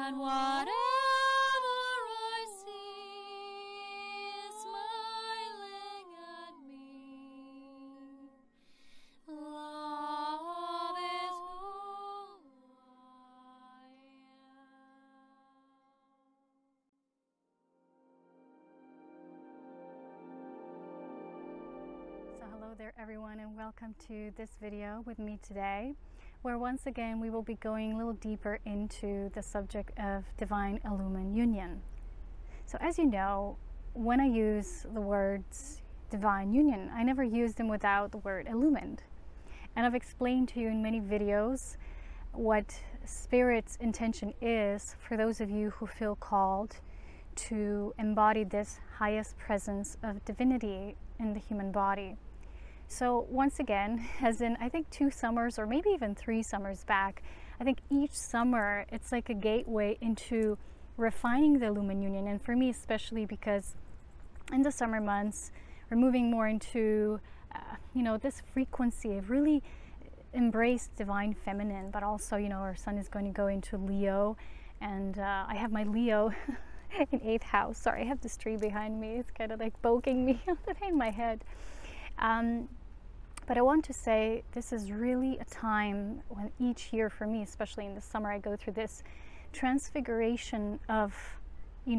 and whatever I see is smiling at me. Love is who I am. So hello there everyone, and welcome to this video with me today, where once again we will be going a little deeper into the subject of divine illumined union. So as you know, when I use the words divine union, I never use them without the word illumined. And I've explained to you in many videos what Spirit's intention is for those of you who feel called to embody this highest presence of divinity in the human body. So once again, as in I think 2 summers or maybe even 3 summers back, I think each summer it's like a gateway into refining the illumined union. And for me especially, because in the summer months we're moving more into this frequency of really embrace divine feminine, but also our sun is going to go into Leo, and I have my Leo in 8th house. Sorry, I have this tree behind me, it's kind of like poking me in my head. But I want to say this is really a time when each year for me, especially in the summer, I go through this transfiguration of, in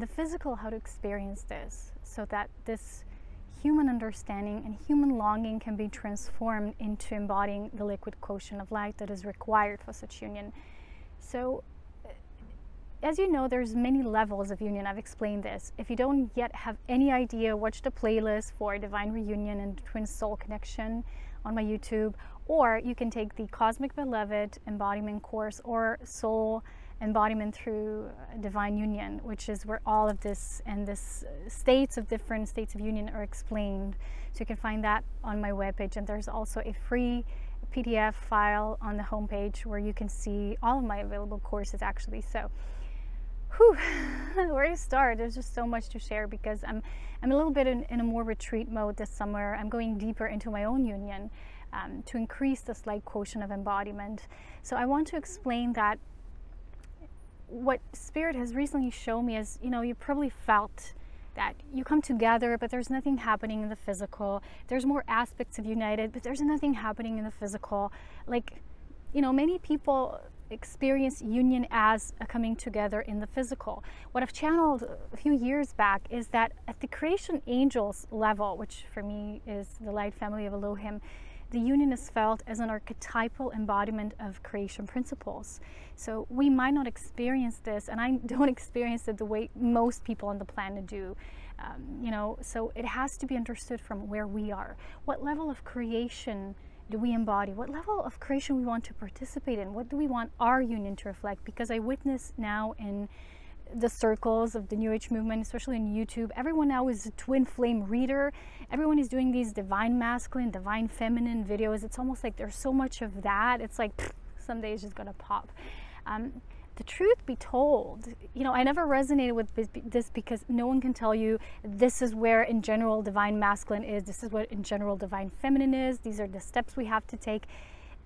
the physical, how to experience this, so that this human understanding and human longing can be transformed into embodying the liquid quotient of light that is required for such union. So as you know, there's many levels of union. I've explained this. If you don't yet have any idea, watch the playlist for Divine Reunion and Twin Soul Connection on my YouTube, or you can take the Cosmic Beloved Embodiment course or Soul Embodiment through Divine Union, which is where all of this and this different states of union are explained. So you can find that on my webpage, and there's also a free PDF file on the homepage where you can see all of my available courses actually. So where to start? There's just so much to share, because I'm a little bit in a more retreat mode this summer. I'm going deeper into my own union to increase this light quotient of embodiment. So I want to explain that what Spirit has recently shown me is, you probably felt that you come together, but there's nothing happening in the physical. There's more aspects of united, but there's nothing happening in the physical. Like, many people experience union as a coming together in the physical. What I've channeled a few years back is that at the creation angels level, which for me is the light family of Elohim, the union is felt as an archetypal embodiment of creation principles. So we might not experience this, and I don't experience it the way most people on the planet do. So it has to be understood from where we are. What level of creation do we embody? What level of creation we want to participate in? What do we want our union to reflect? Because I witness now in the circles of the New Age movement, especially on YouTube, everyone now is a twin flame reader. Everyone is doing these divine masculine, divine feminine videos. It's almost like there's so much of that. It's like someday it's just gonna pop. The truth be told, I never resonated with this, because no one can tell you this is where in general divine masculine is, this is what in general divine feminine is, these are the steps we have to take.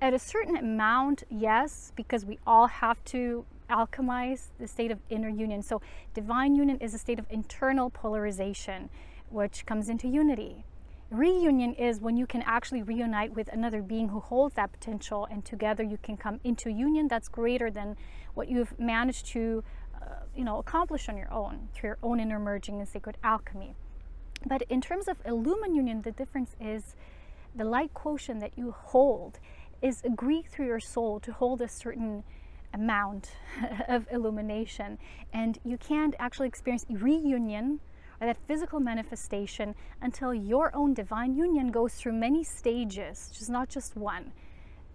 At a certain amount, yes, because we all have to alchemize the state of inner union. So divine union is a state of internal polarization, which comes into unity. Reunion is when you can actually reunite with another being who holds that potential, and together you can come into union that's greater than what you've managed to accomplish on your own through your own inner merging and sacred alchemy. But in terms of illumined union, the difference is the light quotient that you hold is agreed through your soul to hold a certain amount of illumination, and you can't actually experience reunion or that physical manifestation until your own divine union goes through many stages, just not just one,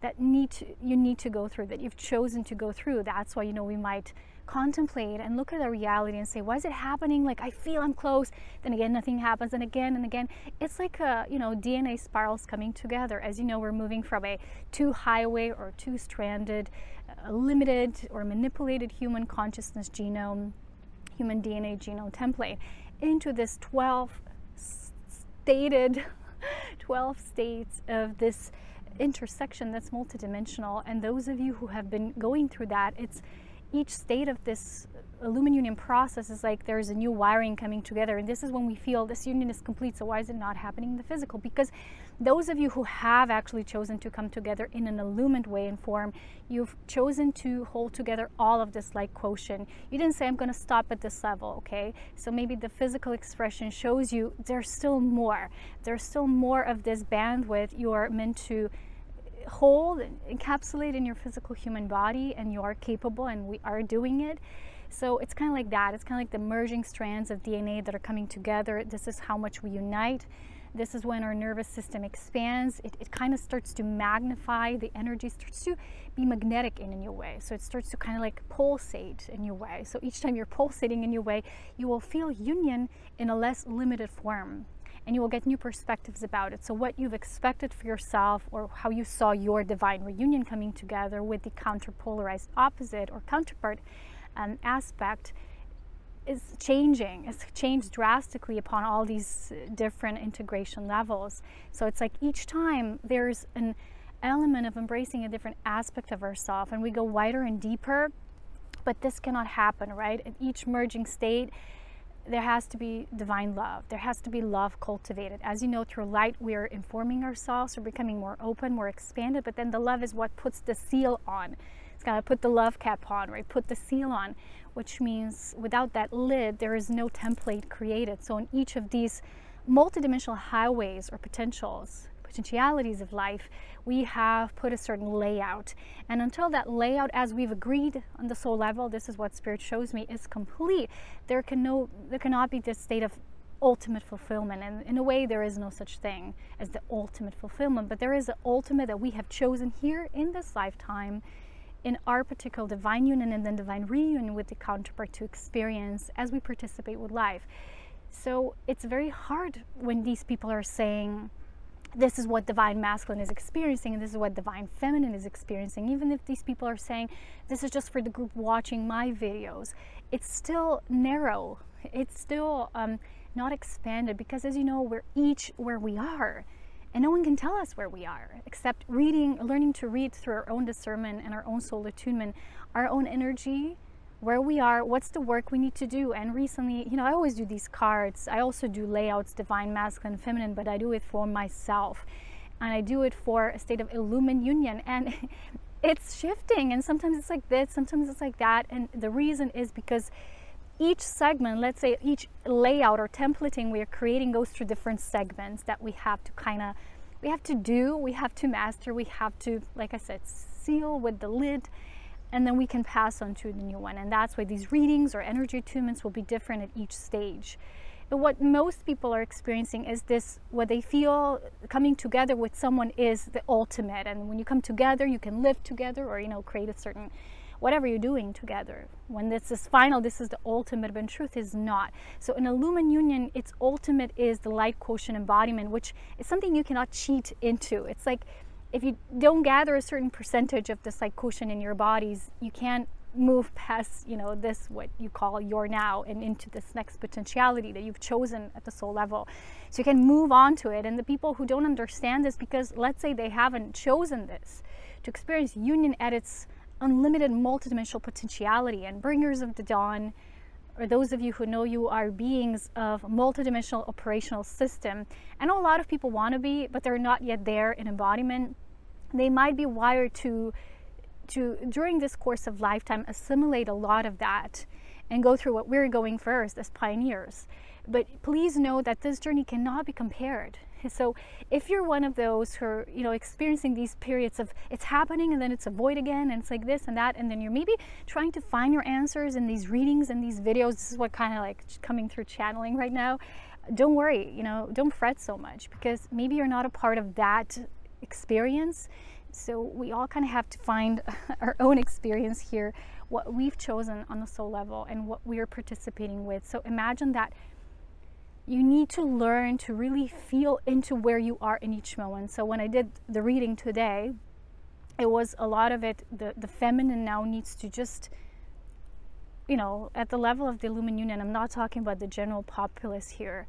that you need to go through, that you've chosen to go through. That's why we might contemplate and look at the reality and say, why is it happening? Like, I feel I'm close, then again nothing happens, and again. It's like DNA spirals coming together. As you know, we're moving from a two-highway or two-stranded, limited or manipulated human consciousness genome, human DNA genome template, into this 12 states of this intersection that's multidimensional. And those of you who have been going through that, each state of this illumined union process is like there's a new wiring coming together, and this is when we feel this union is complete. So why is it not happening in the physical? Because those of you who have actually chosen to come together in an illumined way and form, you've chosen to hold together all of this light quotient. You didn't say, I'm going to stop at this level, okay? So maybe the physical expression shows you there's still more. There's still more of this bandwidth you're meant to hold, encapsulate in your physical human body, and you are capable, and we are doing it. So it's kind of like that. It's kind of like the merging strands of DNA that are coming together. This is how much we unite. This is when our nervous system expands. It kind of starts to magnify. The energy starts to be magnetic in a new way. So it starts to kind of like pulsate in a new way. So each time you're pulsating in a new way, you will feel union in a less limited form. And you will get new perspectives about it. So what you've expected for yourself, or how you saw your divine reunion coming together with the counterpolarized opposite or counterpart aspect, is changing. It's changed drastically upon all these different integration levels. So it's like each time there's an element of embracing a different aspect of ourselves, and we go wider and deeper, but this cannot happen, right? At each merging state, there has to be divine love. There has to be love cultivated. As you know, through light, we are informing ourselves, we're becoming more open, more expanded, but then the love is what puts the seal on. It's got to put the love cap on, right? Put the seal on, which means without that lid, there is no template created. So in each of these multidimensional highways or potentialities of life, we have put a certain layout. And until that layout, as we've agreed on the soul level, this is what Spirit shows me, is complete, there cannot be this state of ultimate fulfillment. And in a way, there is no such thing as the ultimate fulfillment, but there is an ultimate that we have chosen here in this lifetime, in our particular divine union and then divine reunion with the counterpart to experience as we participate with life. So it's very hard when these people are saying, this is what divine masculine is experiencing and this is what divine feminine is experiencing. Even if these people are saying, this is just for the group watching my videos, it's still narrow. It's still not expanded, because as you know, we're each where we are. And no one can tell us where we are, except learning to read through our own discernment and our own soul attunement, our own energy, where we are, what's the work we need to do. And recently, I always do these cards. I also do layouts, divine, masculine, feminine, but I do it for myself. And I do it for a state of illumined union. And it's shifting. And sometimes it's like this, sometimes it's like that. And the reason is because each segment, let's say each layout or templating we are creating goes through different segments that we have to we have to master, we have to, like I said, seal with the lid, and then we can pass on to the new one. And that's why these readings or energy attunements will be different at each stage. But what most people are experiencing is this, what they feel coming together with someone is the ultimate. And when you come together, you can live together or, create a certain, whatever you're doing together. When this is final, this is the ultimate, but in truth is not. So in illumined union, its ultimate is the light quotient embodiment, which is something you cannot cheat into. It's like, if you don't gather a certain percentage of this light quotient in your bodies, you can't move past, this, what you call your now, and into this next potentiality that you've chosen at the soul level. So you can move on to it. And the people who don't understand this, because let's say they haven't chosen this, to experience union at its unlimited multidimensional potentiality, and bringers of the dawn, or those of you who know you are beings of multidimensional operational system. I know a lot of people want to be, but they're not yet there in embodiment. They might be wired to during this course of lifetime assimilate a lot of that and go through what we're going first as pioneers. But please know that this journey cannot be compared. So if you're one of those who are, experiencing these periods of it's happening and then it's a void again and it's like this and that, and then you're maybe trying to find your answers in these readings and these videos, this is what kind of like coming through channeling right now. Don't worry, don't fret so much, because maybe you're not a part of that experience. So we all kind of have to find our own experience here, what we've chosen on the soul level and what we're participating with. So imagine that you need to learn to really feel into where you are in each moment. So when I did the reading today, it was a lot of it, the feminine now needs to just, at the level of the illumined union, I'm not talking about the general populace here.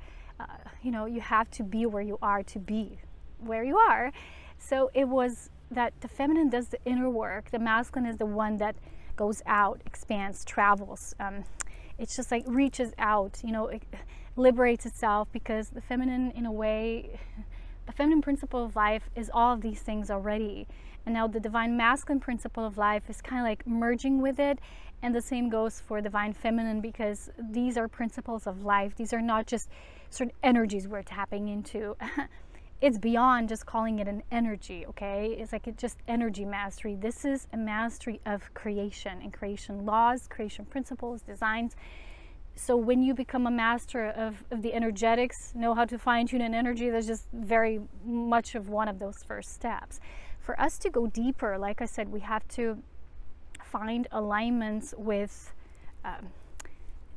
You have to be where you are to be where you are. So it was that the feminine does the inner work, the masculine is the one that goes out, expands, travels. It's just like reaches out, you know, it liberates itself, because the feminine, in a way, the feminine principle of life is all of these things already. And now the divine masculine principle of life is kind of like merging with it. And the same goes for divine feminine, because these are principles of life. These are not just sort of energies we're tapping into. It's beyond just calling it an energy, okay? It's like it's just energy mastery. This is a mastery of creation and creation laws, creation principles, designs. So when you become a master of the energetics, know how to fine-tune an energy, that's just very much of one of those first steps. For us to go deeper, like I said, we have to find alignments with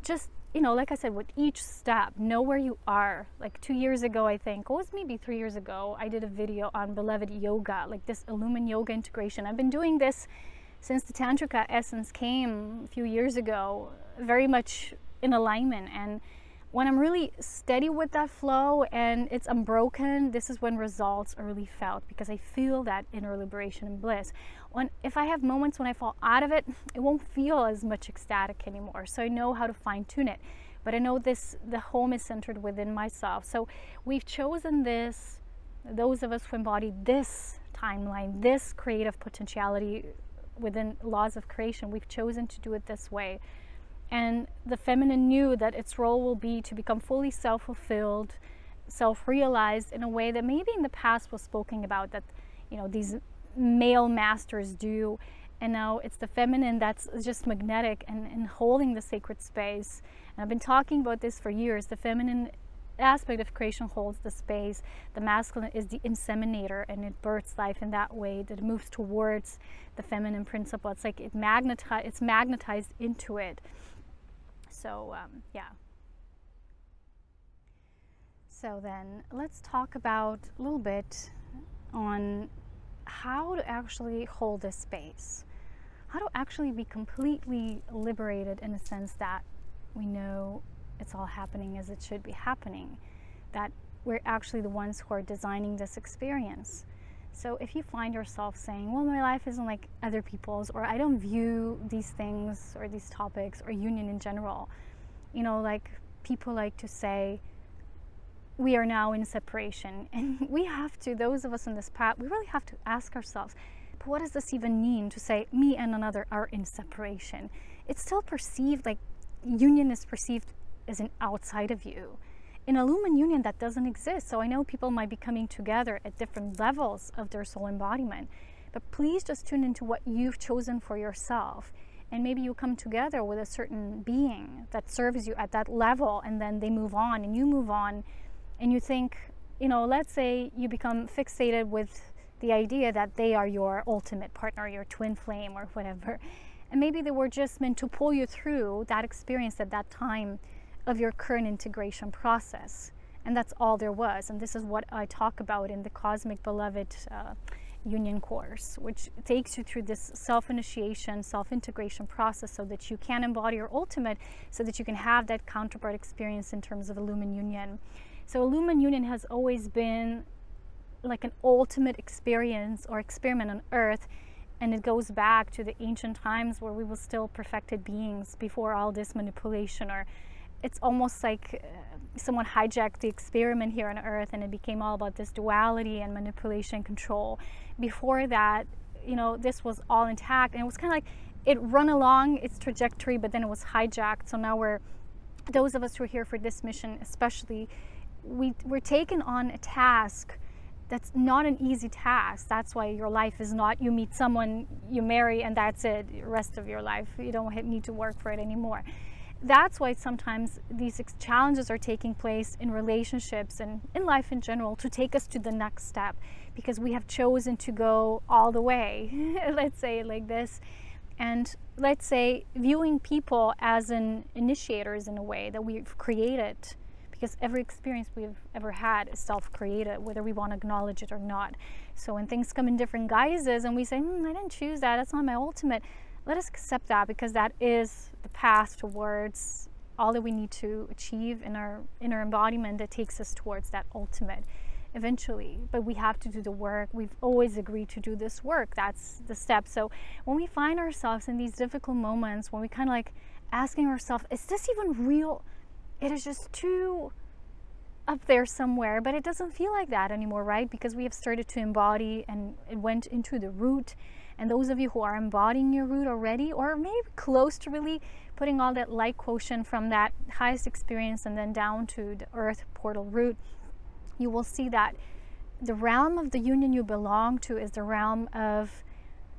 just, you know, like I said, with each step, know where you are. Like 2 years ago, I think, it was maybe 3 years ago, I did a video on beloved yoga, like this illumined yoga integration. I've been doing this since the Tantrika essence came a few years ago, very much in alignment. And when I'm really steady with that flow and it's unbroken, this is when results are really felt, because I feel that inner liberation and bliss. If I have moments when I fall out of it, it won't feel as much ecstatic anymore. So I know how to fine tune it. But I know the home is centered within myself. So we've chosen this, those of us who embody this timeline, this creative potentiality within laws of creation, we've chosen to do it this way. And the feminine knew that its role will be to become fully self-fulfilled, self-realized in a way that maybe in the past was spoken about, that, you know, these male masters do. And now it's the feminine that's just magnetic and holding the sacred space. And I've been talking about this for years. The feminine aspect of creation holds the space. The masculine is the inseminator, and it births life in that way, that it moves towards the feminine principle. It's like it's magnetized into it. So yeah. So then let's talk about a little bit on how to actually hold this space, how to actually be completely liberated, in a sense that we know it's all happening as it should be happening, that we're actually the ones who are designing this experience. So if you find yourself saying, well, my life isn't like other people's, or I don't view these things or these topics or union in general, you know, like people like to say, we are now in separation. And we have to, those of us on this path, we really have to ask ourselves, but what does this even mean to say me and another are in separation? It's still perceived, like union is perceived as an outside of you. In a lumen union, that doesn't exist. So I know people might be coming together at different levels of their soul embodiment, but please just tune into what you've chosen for yourself. And maybe you come together with a certain being that serves you at that level, and then they move on and you move on, and you think, you know, let's say you become fixated with the idea that they are your ultimate partner, your twin flame or whatever. And maybe they were just meant to pull you through that experience at that time of your current integration process. And that's all there was. And this is what I talk about in the Cosmic Beloved Union course, which takes you through this self-initiation, self-integration process so that you can embody your ultimate, so that you can have that counterpart experience in terms of a lumen union. So a lumen union has always been like an ultimate experience or experiment on Earth. And it goes back to the ancient times where we were still perfected beings before all this manipulation, or it's almost like someone hijacked the experiment here on Earth and it became all about this duality and manipulation and control. Before that, you know, this was all intact, and it was kind of like it run along its trajectory, but then it was hijacked. So now we're, those of us who are here for this mission especially, we're taking on a task that's not an easy task. That's why your life is not, you meet someone, you marry, and that's it, the rest of your life. You don't need to work for it anymore. That's why sometimes these challenges are taking place in relationships and in life in general, to take us to the next step, because we have chosen to go all the way, let's say it like this. And let's say viewing people as an initiators in a way that we've created, because every experience we've ever had is self-created, whether we want to acknowledge it or not. So when things come in different guises and we say, I didn't choose that, that's not my ultimate, let us accept that, because that is the path towards all that we need to achieve in our inner embodiment that takes us towards that ultimate. eventually, but we have to do the work. We've always agreed to do this work. That's the step. So when we find ourselves in these difficult moments, when we kind of like asking ourselves, is this even real? It is just too up there somewhere, but it doesn't feel like that anymore, right? Because we have started to embody and it went into the root. And those of you who are embodying your root already, or maybe close to really putting all that light quotient from that highest experience and then down to the earth portal root, you will see that the realm of the union you belong to is the realm of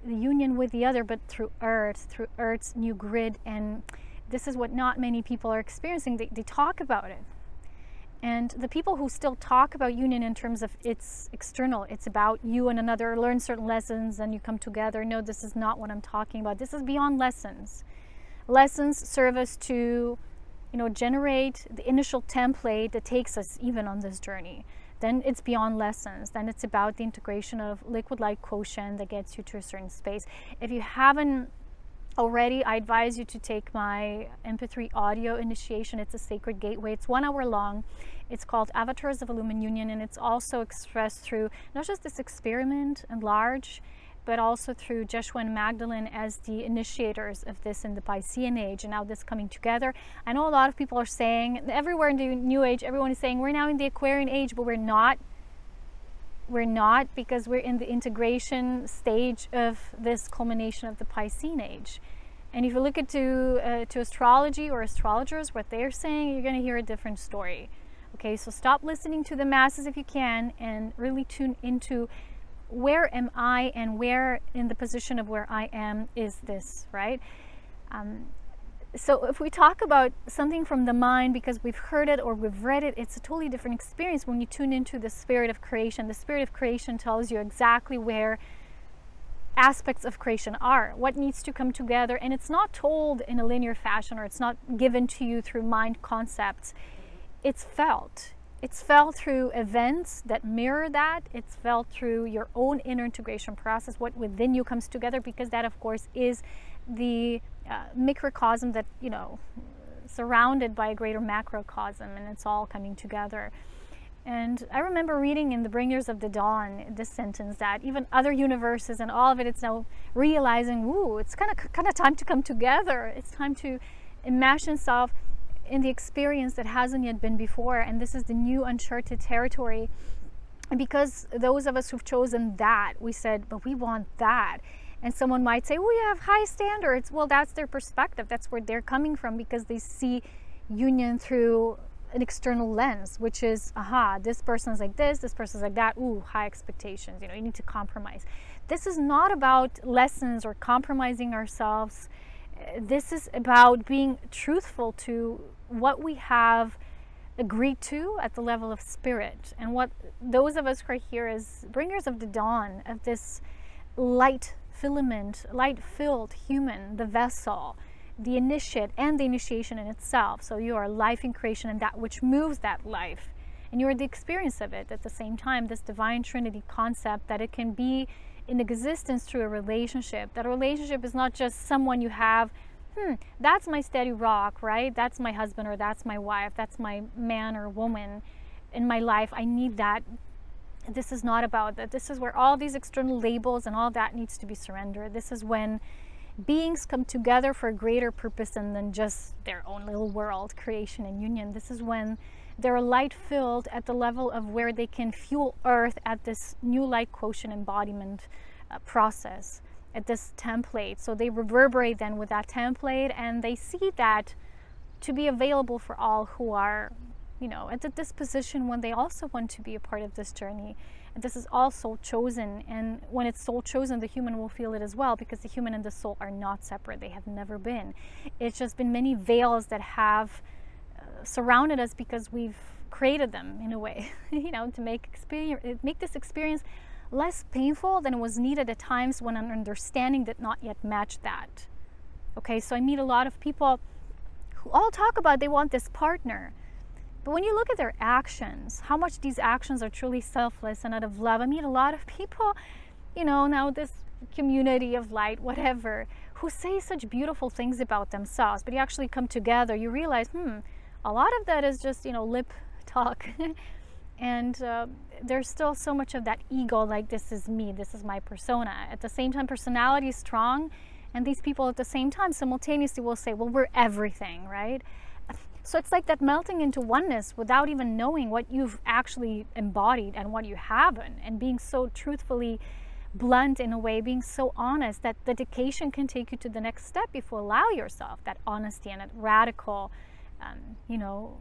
the union with the other, but through Earth's new grid. And this is what not many people are experiencing. They talk about it. And the people who still talk about union in terms of it's external, it's about you and another, learn certain lessons and you come together. No, this is not what I'm talking about. This is beyond lessons. Lessons serve us to, generate the initial template that takes us even on this journey. Then it's beyond lessons. Then it's about the integration of liquid light quotient that gets you to a certain space. If you haven't already, I advise you to take my MP3 audio initiation. It's a sacred gateway. It's 1 hour long. It's called Avatars of Illumined Union, and it's also expressed through not just this experiment and large, but also through Joshua and Magdalene as the initiators of this in the Piscean age, and now this coming together. I know a lot of people are saying, everywhere in the New Age, everyone is saying we're now in the Aquarian age, but we're not. We're not, because we're in the integration stage of this culmination of the Piscean age. And if you look to astrology or astrologers, what they're saying, you're going to hear a different story. Okay, so stop listening to the masses if you can, and really tune into where am I, and where in the position of where I am is this, right? So if we talk about something from the mind because we've heard it or we've read it, it's a totally different experience when you tune into the spirit of creation. The spirit of creation tells you exactly where aspects of creation are, what needs to come together, and it's not told in a linear fashion, or it's not given to you through mind concepts. It's felt. It's felt through events that mirror that. It's felt through your own inner integration process, what within you comes together, because that, of course, is the microcosm that, surrounded by a greater macrocosm, and it's all coming together. And I remember reading in The Bringers of the Dawn this sentence that even other universes and all of it's now realizing, ooh, it's kind of time to come together. It's time to imagine itself in the experience that hasn't yet been before, and this is the new uncharted territory. And because those of us who've chosen that, we said, but we want that. And someone might say, we have high standards. Well, that's their perspective. That's where they're coming from, because they see union through an external lens, which is, aha, this person's like this person's like that. Ooh, high expectations. You need to compromise. This is not about lessons or compromising ourselves. This is about being truthful to what we have agreed to at the level of spirit. And what those of us who are here as bringers of the dawn, of this light filament, light-filled human, the vessel, the initiate, and the initiation in itself. So you are life in creation and that which moves that life. And you are the experience of it at the same time, this divine trinity concept that it can be in existence through a relationship. That a relationship is not just someone you have, that's my steady rock, right? That's my husband, or that's my wife, that's my man or woman in my life. I need that. This is not about that. This is where all these external labels and all that needs to be surrendered. This is when beings come together for a greater purpose than just their own little world, creation and union. This is when they're light filled at the level of where they can fuel Earth at this new light quotient embodiment process, at this template. So they reverberate then with that template, and they see that to be available for all who are, at the disposition when they also want to be a part of this journey. And this is all soul chosen, and when it's soul chosen, the human will feel it as well, because the human and the soul are not separate. They have never been. It's just been many veils that have surrounded us because we've created them in a way, to make this experience less painful than it was needed at times when an understanding did not yet match that. Okay, so I meet a lot of people who all talk about they want this partner. But when you look at their actions, how much these actions are truly selfless and out of love. I meet a lot of people, now this community of light, whatever, who say such beautiful things about themselves, but you actually come together, you realize, a lot of that is just, lip talk. And there's still so much of that ego, like this is me, this is my persona. At the same time, personality is strong, and these people at the same time simultaneously will say, well, we're everything, right? So it's like that melting into oneness without even knowing what you've actually embodied and what you haven't, and being so truthfully blunt in a way, being so honest that dedication can take you to the next step if you allow yourself that honesty and that radical, you know,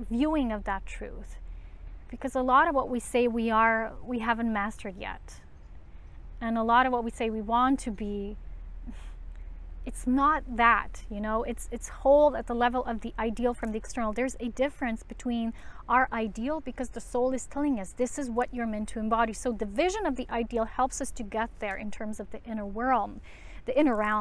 viewing of that truth. Because a lot of what we say we are, we haven't mastered yet. And a lot of what we say we want to be, it's not that, you know, it's whole at the level of the ideal from the external. There's a difference between our ideal, because the soul is telling us this is what you're meant to embody. So the vision of the ideal helps us to get there in terms of the inner realm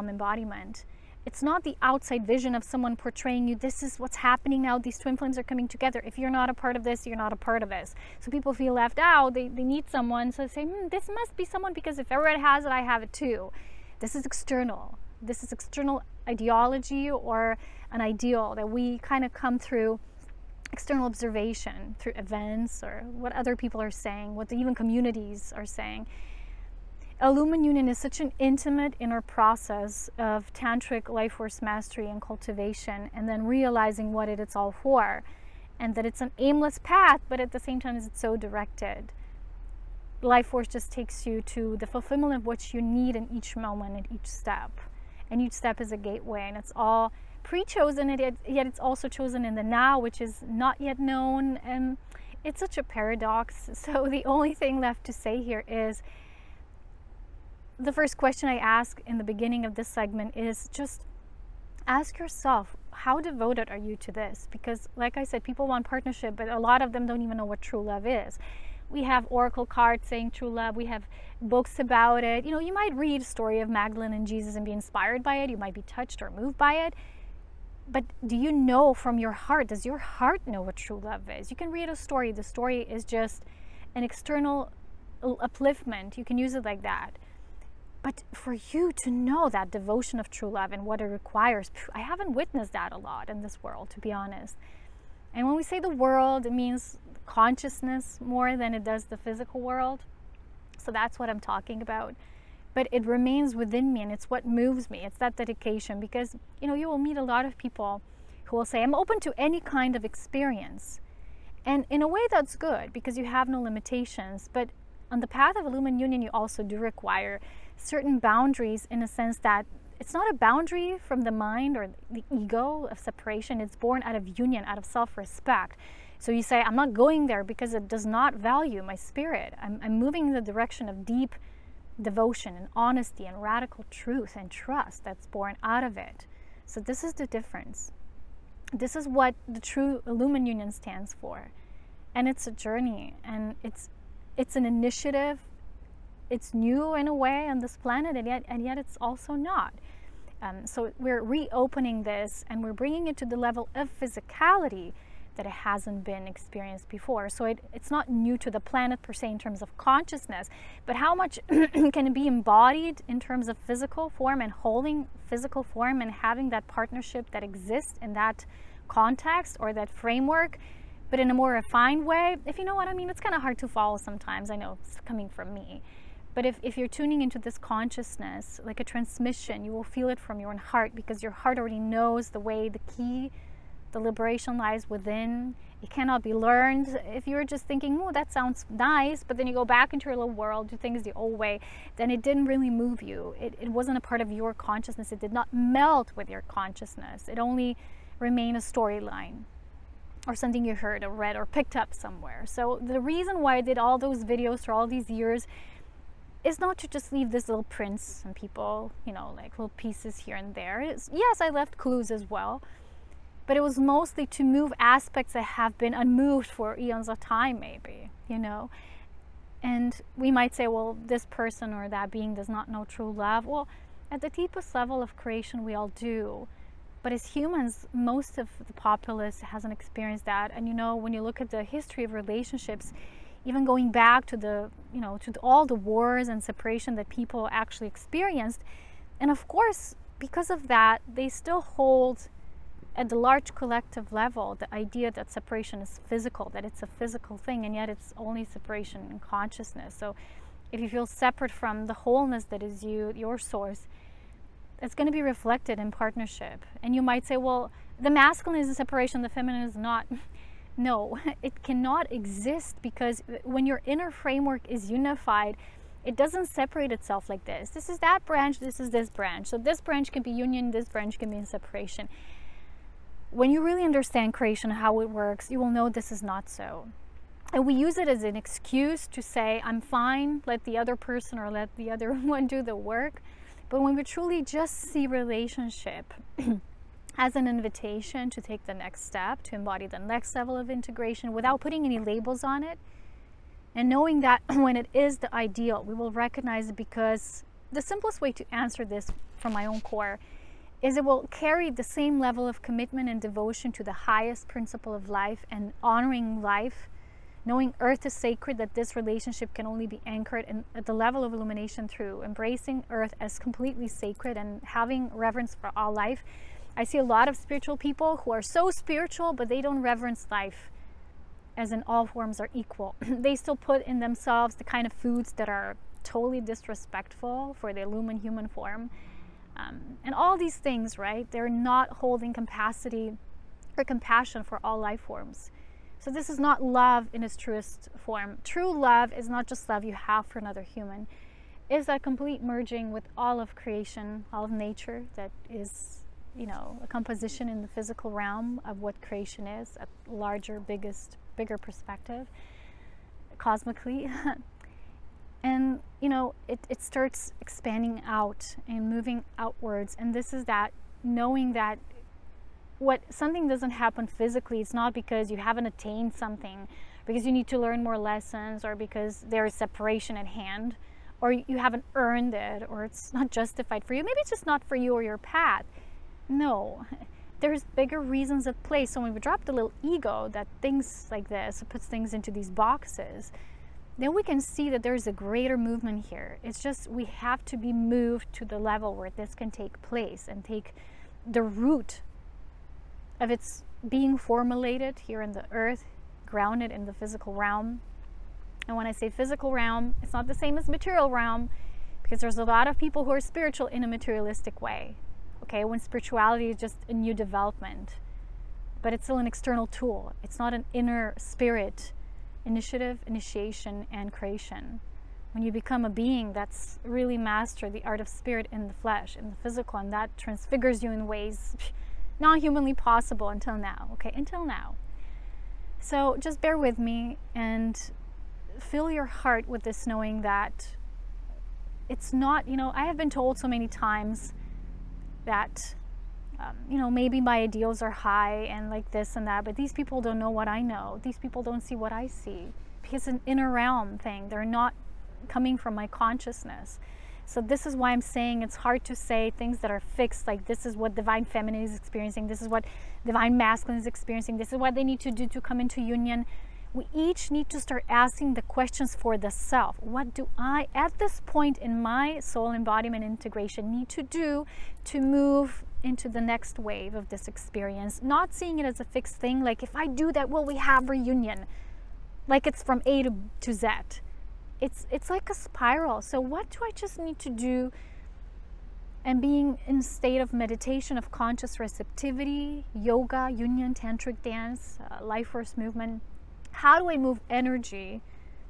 embodiment. It's not the outside vision of someone portraying you, this is what's happening now, these twin flames are coming together. If you're not a part of this, you're not a part of this. So people feel left out, they need someone, so they say, this must be someone, because if everyone has it, I have it too. This is external. This is external ideology or an ideal that we kind of come through external observation, through events or what other people are saying, what even communities are saying. Illumined union is such an intimate inner process of tantric life force mastery and cultivation, and then realizing what it's all for, and that it's an aimless path, but at the same time it's so directed. Life force just takes you to the fulfillment of what you need in each moment and each step. And each step is a gateway, and it's all pre-chosen, yet it's also chosen in the now, which is not yet known. And it's such a paradox. So the only thing left to say here is, the first question I ask in the beginning of this segment is just ask yourself, how devoted are you to this? Because like I said, people want partnership, but a lot of them don't even know what true love is. We have oracle cards saying true love. We have books about it. You know, you might read a story of Magdalene and Jesus and be inspired by it. You might be touched or moved by it. But do you know from your heart? Does your heart know what true love is? You can read a story. The story is just an external upliftment. You can use it like that. But for you to know that devotion of true love and what it requires, I haven't witnessed that a lot in this world, to be honest. And when we say the world, it means consciousness more than it does the physical world. So that's what I'm talking about. But it remains within me, and it's what moves me. It's that dedication, because you know, you will meet a lot of people who will say, I'm open to any kind of experience. And in a way that's good, because you have no limitations. But on the path of illumined union, you also do require certain boundaries, in a sense that it's not a boundary from the mind or the ego of separation. It's born out of union, out of self-respect. So you say, I'm not going there because it does not value my spirit. I'm moving in the direction of deep devotion and honesty and radical truth and trust that's born out of it. So this is the difference. This is what the true illumined union stands for. And it's a journey, and it's an initiative. It's new in a way on this planet, and yet it's also not. So we're reopening this, and we're bringing it to the level of physicality that it hasn't been experienced before. So it's not new to the planet per se in terms of consciousness, but how much can it be embodied in terms of physical form and holding physical form and having that partnership that exists in that context or that framework, but in a more refined way. If you know what I mean, it's kind of hard to follow sometimes. I know it's coming from me. But if you're tuning into this consciousness, like a transmission, you will feel it from your own heart, because your heart already knows the way, the key, the liberation lies within. It cannot be learned. If you're just thinking, oh, that sounds nice, but then you go back into your little world, do things the old way, then it didn't really move you. It wasn't a part of your consciousness. It did not melt with your consciousness. It only remained a storyline or something you heard or read or picked up somewhere. So the reason why I did all those videos for all these years is not to just leave this little prints on people, you know, like little pieces here and there. Yes, I left clues as well, but it was mostly to move aspects that have been unmoved for eons of time, maybe, you know. And we might say, well, this person or that being does not know true love. Well, at the deepest level of creation, we all do. But as humans, most of the populace hasn't experienced that. And you know, when you look at the history of relationships, even going back to the, you know, to all the wars and separation that people actually experienced, and of course, because of that, they still hold at the large collective level, the idea that separation is physical, that it's a physical thing, and yet it's only separation in consciousness. So if you feel separate from the wholeness that is you, your source, it's going to be reflected in partnership. And you might say, well, the masculine is a separation, the feminine is not. No, it cannot exist, because when your inner framework is unified, it doesn't separate itself like this. This is that branch, this is this branch. So this branch can be union, this branch can be in separation. When you really understand creation, how it works, you will know this is not so. And we use it as an excuse to say, I'm fine, let the other person or let the other one do the work. But when we truly just see relationship as an invitation to take the next step, to embody the next level of integration without putting any labels on it, and knowing that when it is the ideal, we will recognize it, because the simplest way to answer this from my own core is it will carry the same level of commitment and devotion to the highest principle of life and honoring life, knowing earth is sacred, that this relationship can only be anchored at the level of illumination through embracing earth as completely sacred and having reverence for all life. I see a lot of spiritual people who are so spiritual, but they don't reverence life as in all forms are equal. They still put in themselves the kind of foods that are totally disrespectful for the illumined human form. And all these things, right? They're not holding capacity or compassion for all life forms. So this is not love in its truest form. True love is not just love you have for another human. It's that complete merging with all of creation, all of nature, that is, you know, a composition in the physical realm of what creation is, a larger, bigger perspective, cosmically. And, you know, it starts expanding out and moving outwards. And this is that knowing that something doesn't happen physically, it's not because you haven't attained something, because you need to learn more lessons, or because there is separation at hand, or you haven't earned it, or it's not justified for you. Maybe it's just not for you or your path. No, there's bigger reasons at play. So when we drop the little ego that thinks like this, it puts things into these boxes, then we can see that there's a greater movement here. It's just we have to be moved to the level where this can take place and take the root of its being formulated here in the earth, grounded in the physical realm. And when I say physical realm, it's not the same as material realm, because there's a lot of people who are spiritual in a materialistic way. Okay, when spirituality is just a new development, but it's still an external tool. It's not an inner spirit initiative, initiation, and creation. When you become a being that's really mastered the art of spirit in the flesh, in the physical, and that transfigures you in ways not humanly possible until now. Okay, until now. So just bear with me and fill your heart with this knowing that it's not, you know, I have been told so many times that you know, maybe my ideals are high and like this and that, but these people don't know what I know. These people don't see what I see, because it's an inner realm thing. They're not coming from my consciousness. So this is why I'm saying it's hard to say things that are fixed, like this is what divine feminine is experiencing, this is what divine masculine is experiencing, this is what they need to do to come into union. We each need to start asking the questions for the self. What do I, at this point in my soul embodiment integration, need to do to move into the next wave of this experience? Not seeing it as a fixed thing, like if I do that, will we have reunion? Like it's from A to Z. It's like a spiral. So what do I just need to do? And being in a state of meditation, of conscious receptivity, yoga, union, tantric dance, life force movement. How do I move energy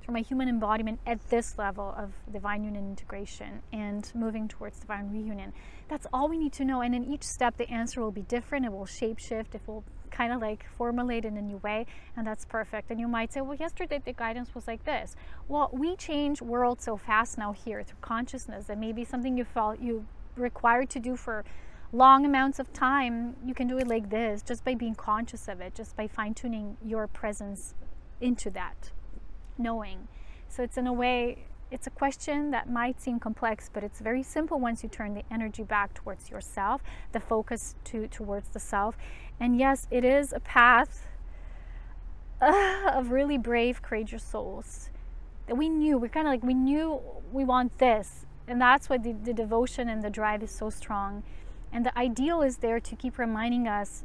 through my human embodiment at this level of divine union integration and moving towards divine reunion? That's all we need to know. And in each step, the answer will be different. It will shape-shift. It will kind of like formulate in a new way. And that's perfect. And you might say, well, yesterday the guidance was like this. Well, we change world so fast now here through consciousness that maybe something you felt you required to do for long amounts of time, you can do it like this, just by being conscious of it, just by fine-tuning your presence into that knowing. So it's, in a way, it's a question that might seem complex, but it's very simple once you turn the energy back towards yourself, the focus towards the self. And yes, it is a path of really brave, courageous souls that we knew, we knew we want this, and that's why the devotion and the drive is so strong. And the ideal is there to keep reminding us,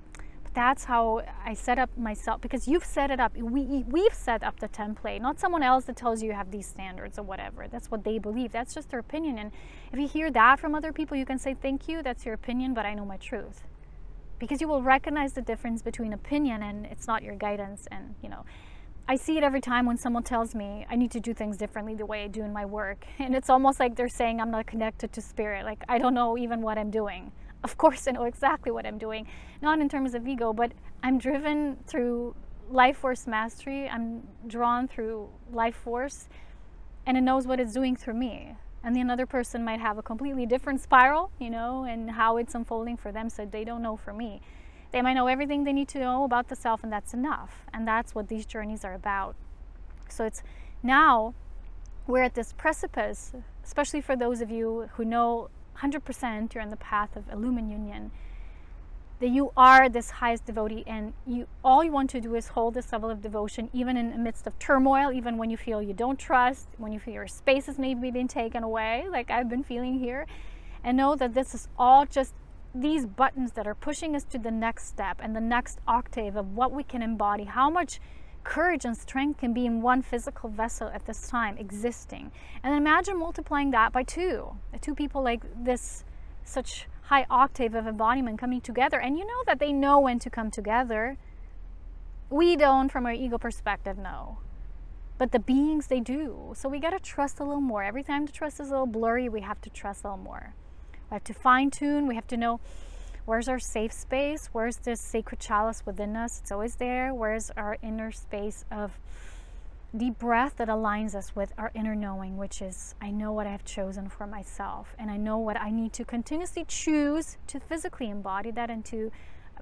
that's how I set up myself, because you've set it up. We've set up the template, not someone else that tells you you have these standards or whatever. That's what they believe. That's just their opinion. And if you hear that from other people, you can say, thank you, that's your opinion, but I know my truth. Because you will recognize the difference between opinion and it's not your guidance. And, you know, I see it every time when someone tells me I need to do things differently the way I do in my work. And it's almost like they're saying I'm not connected to spirit. Like, I don't know even what I'm doing. Of course, I know exactly what I'm doing, not in terms of ego, but I'm driven through life force mastery. I'm drawn through life force, and it knows what it's doing through me. And the another person might have a completely different spiral, you know, and how it's unfolding for them, so they don't know for me. They might know everything they need to know about the self, and that's enough. And that's what these journeys are about. So it's now we're at this precipice, especially for those of you who know 100% you're on the path of illumined union, that you are this highest devotee, and all you want to do is hold this level of devotion even in the midst of turmoil, even when you feel you don't trust, when you feel your space is maybe being taken away, like I've been feeling here, and know that this is all just these buttons that are pushing us to the next step and the next octave of what we can embody, how much courage and strength can be in one physical vessel at this time existing. And imagine multiplying that by two people like this, such high octave of embodiment coming together. And you know that they know when to come together. We don't, from our ego perspective, know, but the beings, they do. So we got to trust a little more. Every time the trust is a little blurry, we have to trust a little more. We have to fine tune. We have to know, where's our safe space? Where's this sacred chalice within us? It's always there. Where's our inner space of deep breath that aligns us with our inner knowing, which is, I know what I have chosen for myself, and I know what I need to continuously choose to physically embody that and to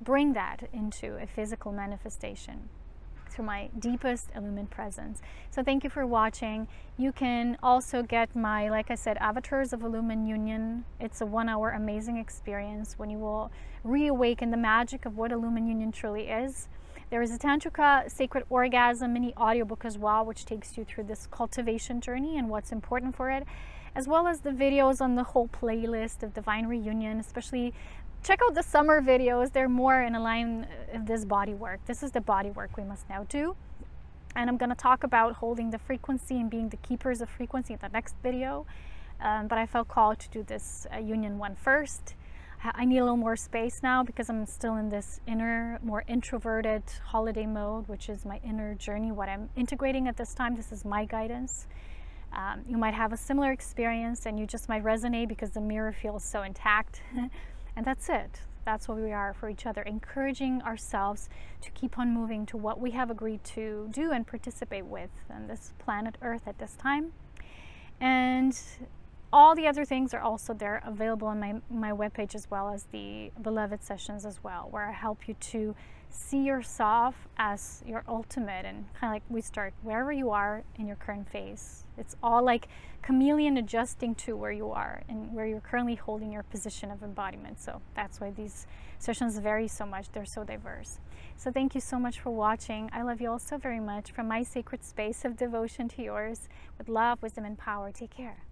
bring that into a physical manifestation through my deepest illumined presence. So thank you for watching. You can also get my, like I said, Avatars of Illumined Union. It's a 1-hour amazing experience when you will reawaken the magic of what Illumined Union truly is. There is a Tantrika Sacred Orgasm mini audiobook as well, which takes you through this cultivation journey and what's important for it, as well as the videos on the whole playlist of Divine Reunion. Especially check out the summer videos. They're more in line of this body work. This is the body work we must now do. And I'm going to talk about holding the frequency and being the keepers of frequency in the next video. But I felt called to do this Union one first. I need a little more space now because I'm still in this inner, more introverted holiday mode, which is my inner journey, what I'm integrating at this time. This is my guidance. You might have a similar experience and you just might resonate because the mirror feels so intact. And that's it. That's what we are for each other, encouraging ourselves to keep on moving to what we have agreed to do and participate with on this planet Earth at this time. And all the other things are also there, available on my webpage, as well as the Beloved sessions as well, where I help you to see yourself as your ultimate, and kind of like we start wherever you are in your current phase. It's all like chameleon adjusting to where you are and where you're currently holding your position of embodiment. So that's why these sessions vary so much. They're so diverse. So thank you so much for watching. I love you all so very much. From my sacred space of devotion to yours, with love, wisdom, and power. Take care.